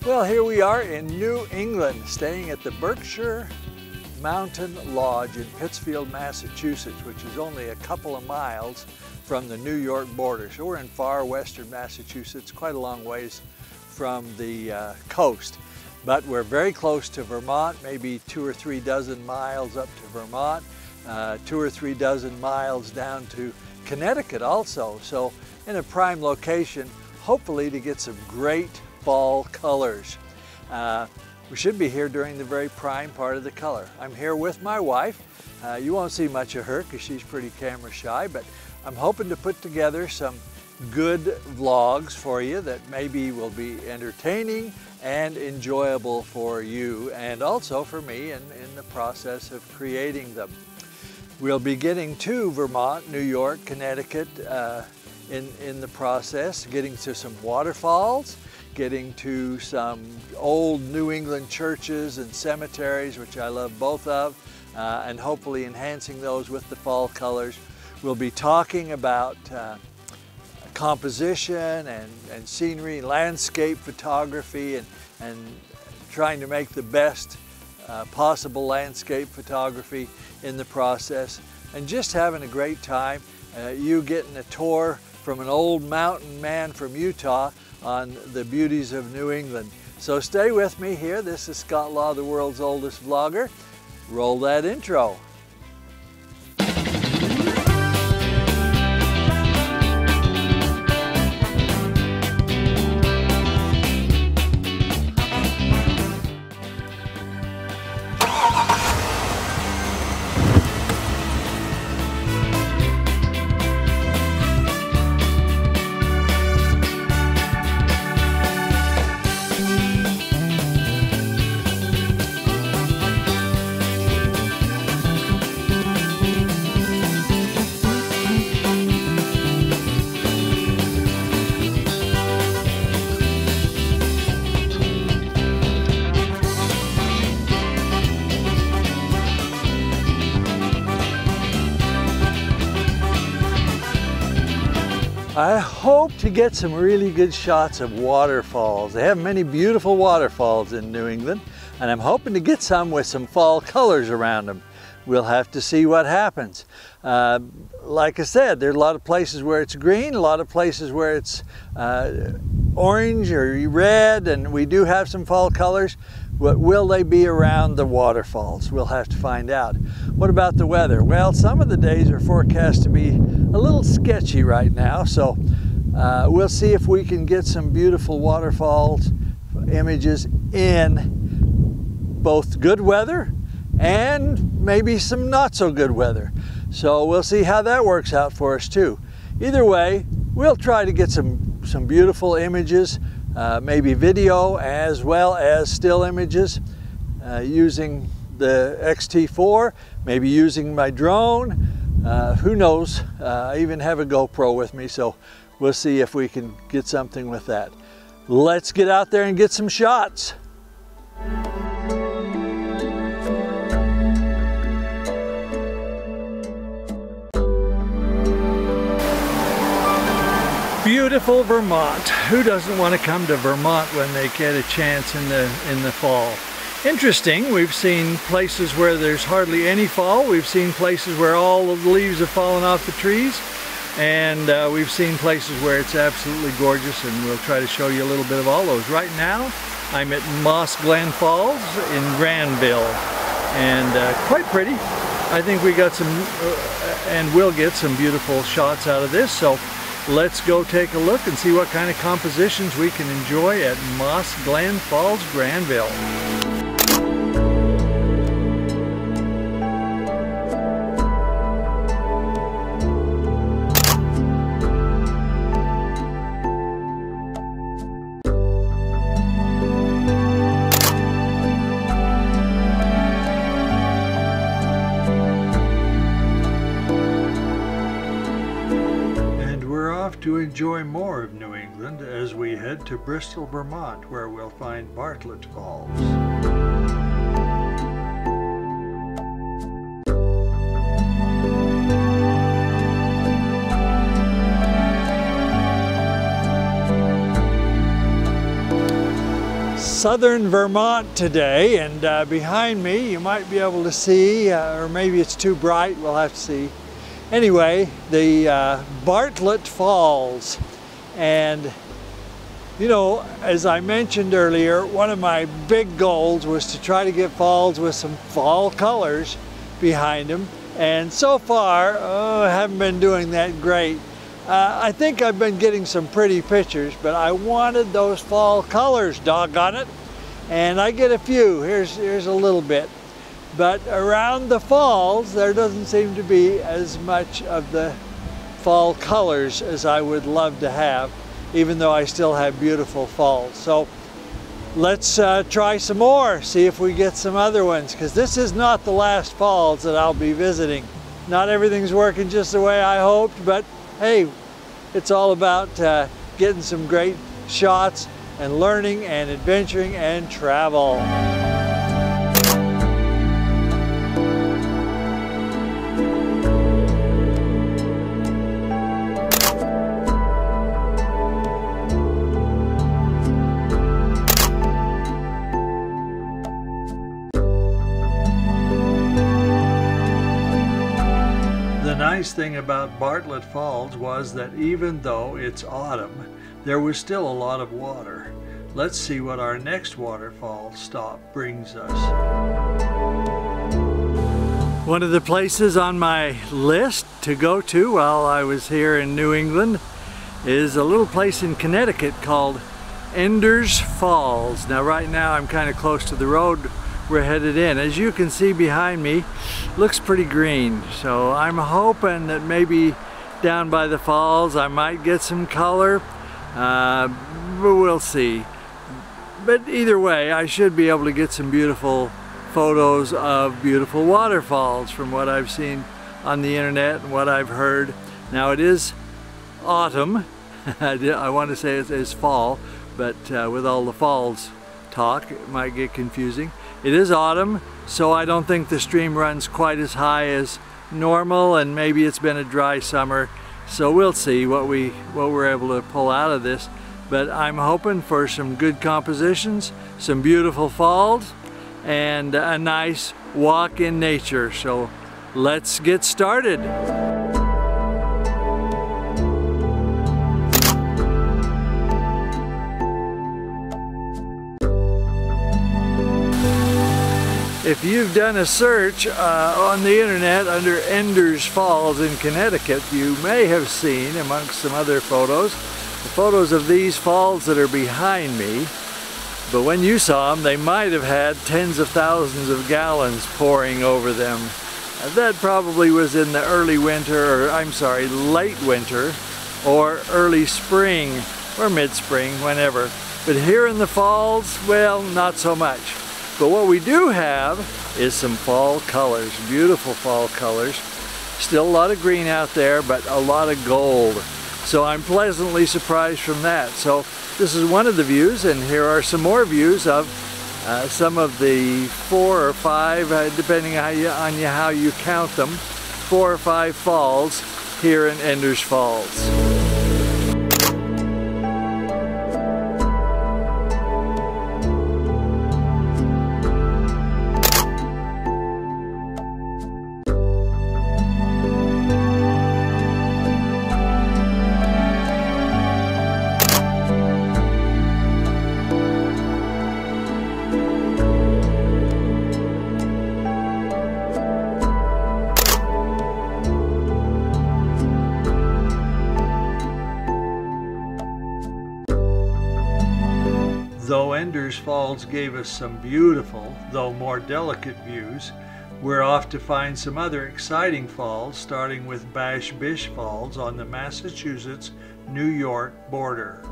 Well, here we are in New England, staying at the Berkshire Mountain Lodge in Pittsfield, Massachusetts, which is only a couple of miles from the New York border. So we're in far western Massachusetts, quite a long ways from the coast. But we're very close to Vermont, maybe 2 or 3 dozen miles up to Vermont, 2 or 3 dozen miles down to Connecticut also. So in a prime location, hopefully to get some great fall colors. We should be here during the very prime part of the color. I'm here with my wife. You won't see much of her because she's pretty camera shy, but I'm hoping to put together some good vlogs for you that maybe will be entertaining and enjoyable for you and also for me in the process of creating them. We'll be getting to Vermont, New York, Connecticut in the process, getting to some waterfalls, getting to some old New England churches and cemeteries, which I love both of, and hopefully enhancing those with the fall colors. We'll be talking about composition and scenery, landscape photography, and trying to make the best possible landscape photography in the process, and just having a great time. You getting a tour from an old mountain man from Utah on the beauties of New England. So stay with me here. This is Scott Law, the world's oldest vlogger. Roll that intro. I hope to get some really good shots of waterfalls. They have many beautiful waterfalls in New England, and I'm hoping to get some with some fall colors around them. We'll have to see what happens. Like I said, there are a lot of places where it's green, a lot of places where it's orange or red, and we do have some fall colors. But will they be around the waterfalls? We'll have to find out. What about the weather? Well, some of the days are forecast to be a little sketchy right now, so we'll see if we can get some beautiful waterfalls images in both good weather and maybe some not so good weather. So we'll see how that works out for us too. Either way, we'll try to get some beautiful images, maybe video as well as still images using the X-T4, maybe using my drone. Who knows? I even have a GoPro with me, so we'll see if we can get something with that. Let's get out there and get some shots. Beautiful Vermont. Who doesn't want to come to Vermont when they get a chance in the fall? Interesting, we've seen places where there's hardly any fall. We've seen places where all of the leaves have fallen off the trees. And we've seen places where it's absolutely gorgeous, and we'll try to show you a little bit of all those. Right now, I'm at Moss Glen Falls in Granville, and quite pretty. I think we got some, and we'll get some beautiful shots out of this. So let's go take a look and see what kind of compositions we can enjoy at Moss Glen Falls, Granville. To enjoy more of New England as we head to Bristol, Vermont, where we'll find Bartlett Falls. southern Vermont today, and behind me you might be able to see, or maybe it's too bright, we'll have to see. Anyway, the Bartlett Falls. And you know, as I mentioned earlier, one of my big goals was to try to get falls with some fall colors behind them. And so far, I haven't been doing that great. I think I've been getting some pretty pictures, but I wanted those fall colors, doggone it. And I get a few. Here's a little bit. But around the falls, there doesn't seem to be as much of the fall colors as I would love to have, even though I still have beautiful falls. So let's try some more, see if we get some other ones, because this is not the last falls that I'll be visiting. Not everything's working just the way I hoped, but hey, it's all about getting some great shots and learning and adventuring and travel. The nice thing about Bartlett Falls was that even though it's autumn, there was still a lot of water. Let's see what our next waterfall stop brings us. One of the places on my list to go to while I was here in New England is a little place in Connecticut called Enders Falls. Now right now I'm kind of close to the road we're headed in. As you can see behind me, looks pretty green. So I'm hoping that maybe down by the falls I might get some color, but we'll see. But either way, I should be able to get some beautiful photos of beautiful waterfalls from what I've seen on the internet and what I've heard. Now it is autumn. I want to say it's fall, but with all the falls talk, it might get confusing. It is autumn, so I don't think the stream runs quite as high as normal, and maybe it's been a dry summer, so we'll see what we're able to pull out of this. But I'm hoping for some good compositions, some beautiful falls, and a nice walk in nature. So let's get started. If you've done a search on the internet under Enders Falls in Connecticut, you may have seen, amongst some other photos, the photos of these falls that are behind me. But when you saw them, they might have had tens of thousands of gallons pouring over them. That probably was in the early winter, or I'm sorry, late winter, or early spring, or mid-spring, whenever. But here in the falls, well, not so much. But what we do have is some fall colors, beautiful fall colors. Still a lot of green out there, but a lot of gold. So I'm pleasantly surprised from that. So this is one of the views, and here are some more views of some of the 4 or 5, depending on how you count them, 4 or 5 falls here in Enders Falls. Though Enders Falls gave us some beautiful, though more delicate views, we're off to find some other exciting falls, starting with Bash Bish Falls on the Massachusetts-New York border.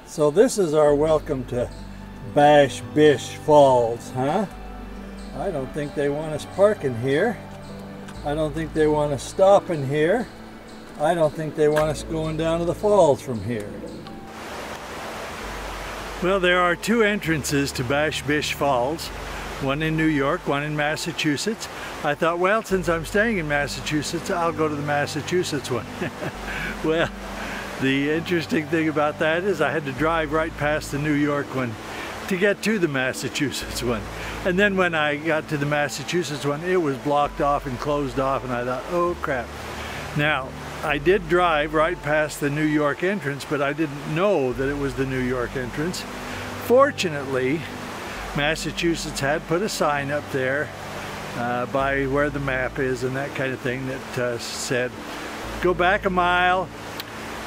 So this is our welcome to Bash Bish Falls, huh? I don't think they want us parking here. I don't think they want us stopping here. I don't think they want us going down to the falls from here. Well, there are two entrances to Bash Bish Falls, one in New York, one in Massachusetts. I thought, well, since I'm staying in Massachusetts, I'll go to the Massachusetts one. Well, the interesting thing about that is I had to drive right past the New York one to get to the Massachusetts one. And then when I got to the Massachusetts one, it was blocked off and closed off, and I thought, oh crap. Now, I did drive right past the New York entrance, but I didn't know that it was the New York entrance. Fortunately, Massachusetts had put a sign up there by where the map is and that kind of thing that said, go back a mile,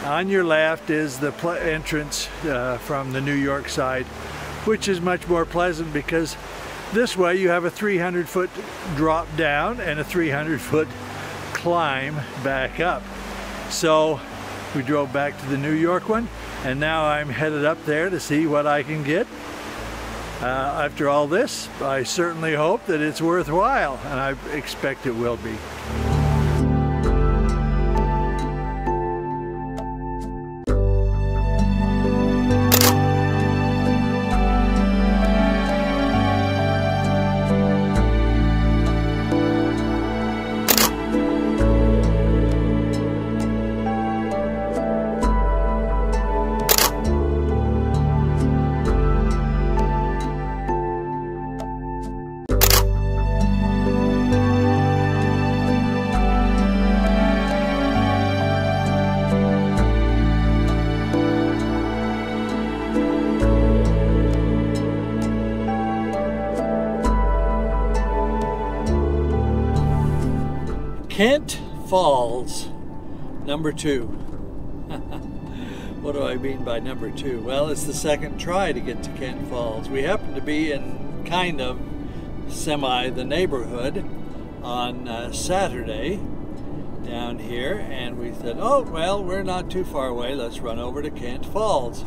on your left is the entrance from the New York side, which is much more pleasant because this way you have a 300-foot drop down and a 300-foot climb back up. So we drove back to the New York one, and now I'm headed up there to see what I can get. After all this, I certainly hope that it's worthwhile, and I expect it will be. Kent Falls, number 2. What do I mean by number 2? Well, it's the second try to get to Kent Falls. We happen to be in kind of semi the neighborhood on Saturday down here, and we said, oh, well, we're not too far away. Let's run over to Kent Falls.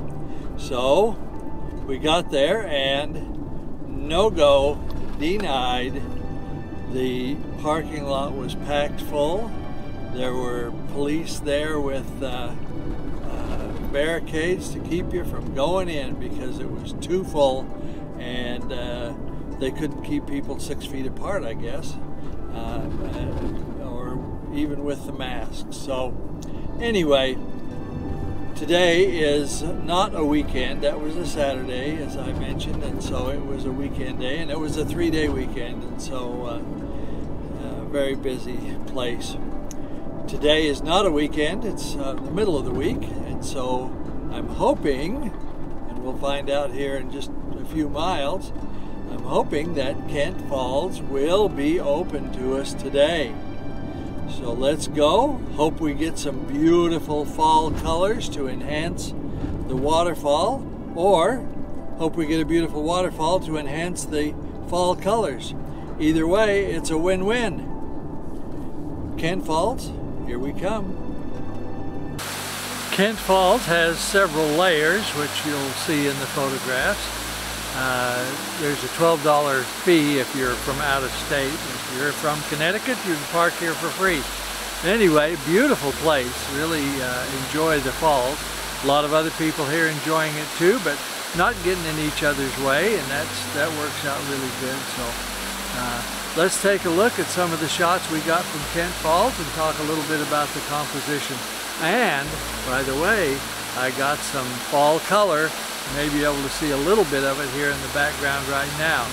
So we got there and no go, denied. The parking lot was packed full. There were police there with barricades to keep you from going in because it was too full, and they couldn't keep people 6 feet apart, I guess, or even with the masks. So anyway, today is not a weekend. That was a Saturday, as I mentioned, and so it was a weekend day, and it was a 3-day weekend, and so very busy place. Today is not a weekend, it's the middle of the week, and so I'm hoping, and we'll find out here in just a few miles, I'm hoping that Kent Falls will be open to us today. So let's go. Hope we get some beautiful fall colors to enhance the waterfall, or hope we get a beautiful waterfall to enhance the fall colors. Either way, it's a win-win. Kent Falls, here we come. Kent Falls has several layers, which you'll see in the photographs. There's a $12 fee if you're from out of state. If you're from Connecticut, you can park here for free. Anyway, beautiful place. Really enjoy the falls. A lot of other people here enjoying it too, but not getting in each other's way, and that works out really good. So let's take a look at some of the shots we got from Kent Falls and talk a little bit about the composition. And, by the way, I got some fall color. You may be able to see a little bit of it here in the background right now,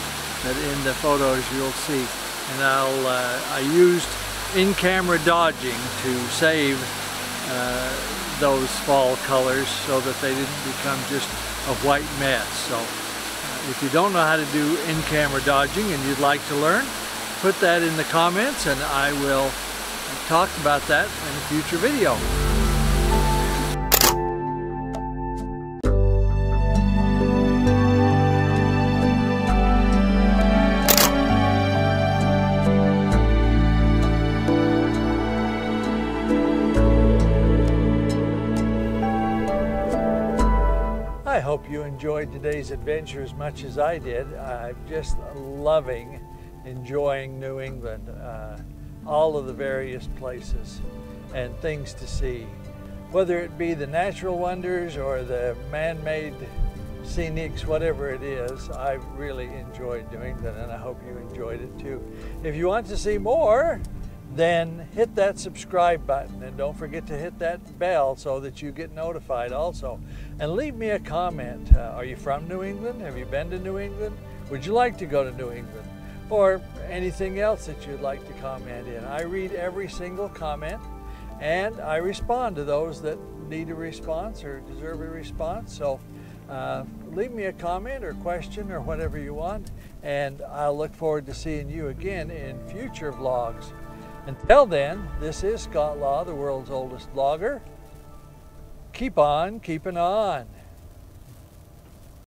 but in the photos you'll see. And I used in-camera dodging to save those fall colors so that they didn't become just a white mess. So if you don't know how to do in-camera dodging and you'd like to learn, put that in the comments and I will talk about that in a future video. I hope you enjoyed today's adventure as much as I did. I'm just loving enjoying New England, all of the various places and things to see, whether it be the natural wonders or the man-made scenics, whatever it is. I've really enjoyed New England, and I hope you enjoyed it too. If you want to see more, then hit that subscribe button, and don't forget to hit that bell so that you get notified also. And leave me a comment. Are you from New England? Have you been to New England? Would you like to go to New England? Or anything else that you'd like to comment in. I read every single comment, and I respond to those that need a response or deserve a response. So leave me a comment or question or whatever you want, and I'll look forward to seeing you again in future vlogs. Until then, this is Scott Law, the world's oldest vlogger. Keep on keeping on.